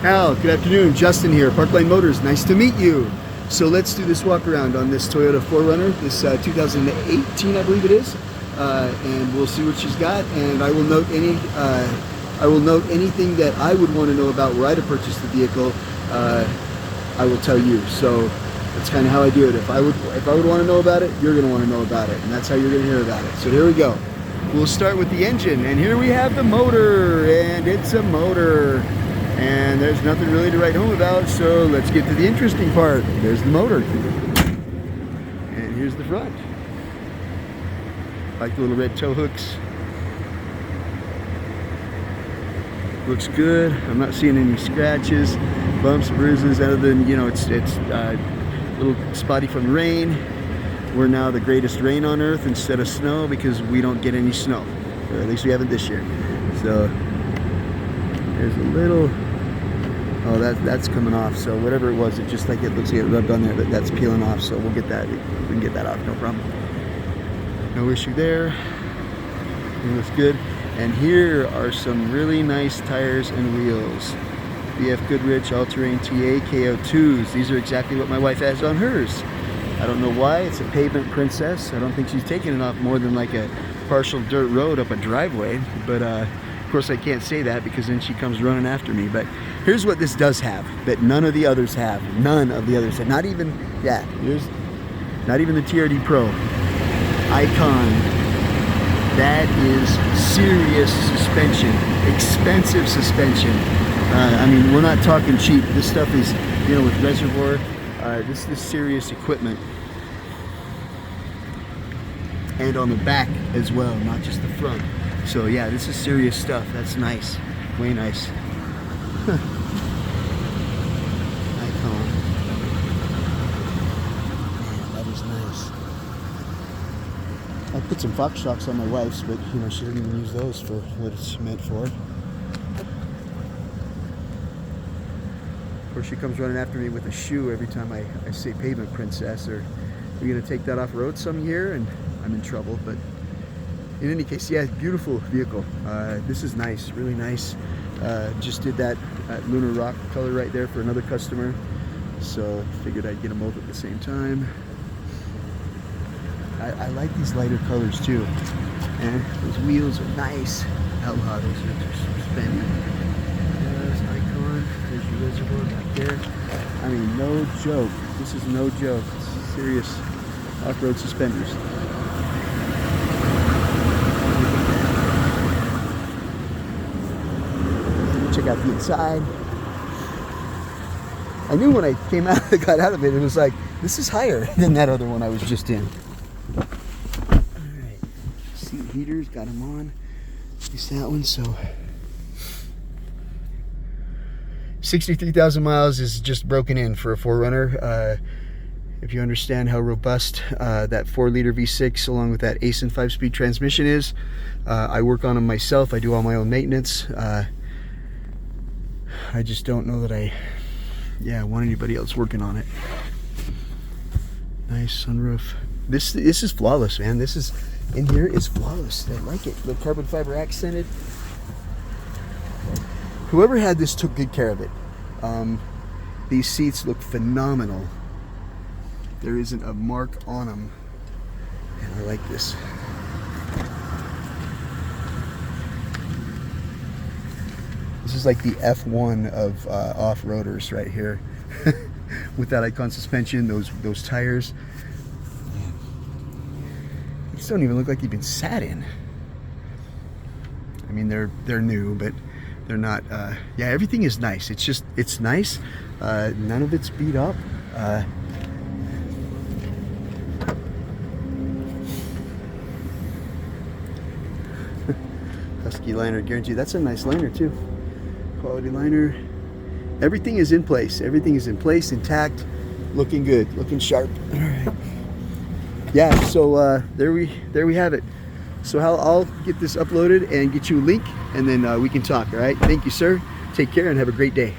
Hal, good afternoon. Justin here, Parkline Motors. Nice to meet you. So let's do this walk around on this Toyota 4Runner, this 2018, I believe it is, and we'll see what she's got. And I will note anything that I would want to know about were I to purchase the vehicle. I will tell you. So that's kind of how I do it. If I would want to know about it, you're going to want to know about it, and that's how you're going to hear about it. So here we go. We'll start with the engine, and here we have the motor, and it's a motor. And there's nothing really to write home about, so let's get to the interesting part. There's the motor. And here's the front. Like the little red tow hooks. Looks good. I'm not seeing any scratches, bumps, bruises, other than, you know, it's a little spotty from rain. We're now the greatest rain on earth instead of snow because we don't get any snow. Or at least we haven't this year. So there's a little, oh, that's coming off. So whatever it was, it just like it looks like it rubbed on there, but that's peeling off. So we'll get that. We can get that off, no problem. No issue there. It looks good. And here are some really nice tires and wheels. BF Goodrich All-Terrain TA KO2s. These are exactly what my wife has on hers. I don't know why. It's a pavement princess. I don't think she's taking it off more than like a partial dirt road up a driveway, but of course I can't say that because then she comes running after me. But here's what this does have that none of the others have. None of the others have. Not even, yeah, here's not even the TRD Pro Icon. That is serious suspension, expensive suspension. I mean, we're not talking cheap. This stuff is, you know, with reservoir. This is serious equipment. And on the back as well, not just the front. So yeah, this is serious stuff. That's nice. Way nice. Icon. Man, that is nice. I put some Fox shocks on my wife's, but you know, she doesn't even use those for what it's meant for. Of course, she comes running after me with a shoe every time I say pavement princess, or we're gonna take that off road some year and I'm in trouble. But in any case, yeah, beautiful vehicle. This is nice, really nice. Just did that Lunar Rock color right there for another customer, so figured I'd get them both at the same time. I like these lighter colors too, and those wheels are nice. Outlaw, those are suspended. There's an Icon. There's your reservoir back there. I mean, no joke. This is no joke. It's serious off-road suspenders. Check out the inside. I knew when I got out of it, it was like, this is higher than that other one I was just in. Alright, seat heaters, got them on. At least that one, so 63,000 miles is just broken in for a 4Runner. If you understand how robust that 4-liter V6 along with that Aisin 5-speed transmission is, I work on them myself. I do all my own maintenance. I just don't know that I want anybody else working on it. Nice sunroof. This is flawless, man. This is, in here is flawless. I like it. The carbon fiber accented. Whoever had this took good care of it. These seats look phenomenal. There isn't a mark on them, and I like this. This is like the F1 of off-roaders right here. With that Icon suspension, those tires. Man. These don't even look like they've been sat in. I mean, they're new, but they're not. Yeah, everything is nice. It's nice. None of it's beat up. Husky liner guarantee. That's a nice liner too. Quality liner. Everything is in place. Everything is in place, intact, looking good, looking sharp. All right. Yeah. So there we have it. So I'll get this uploaded and get you a link, and then we can talk. All right. Thank you, sir. Take care and have a great day.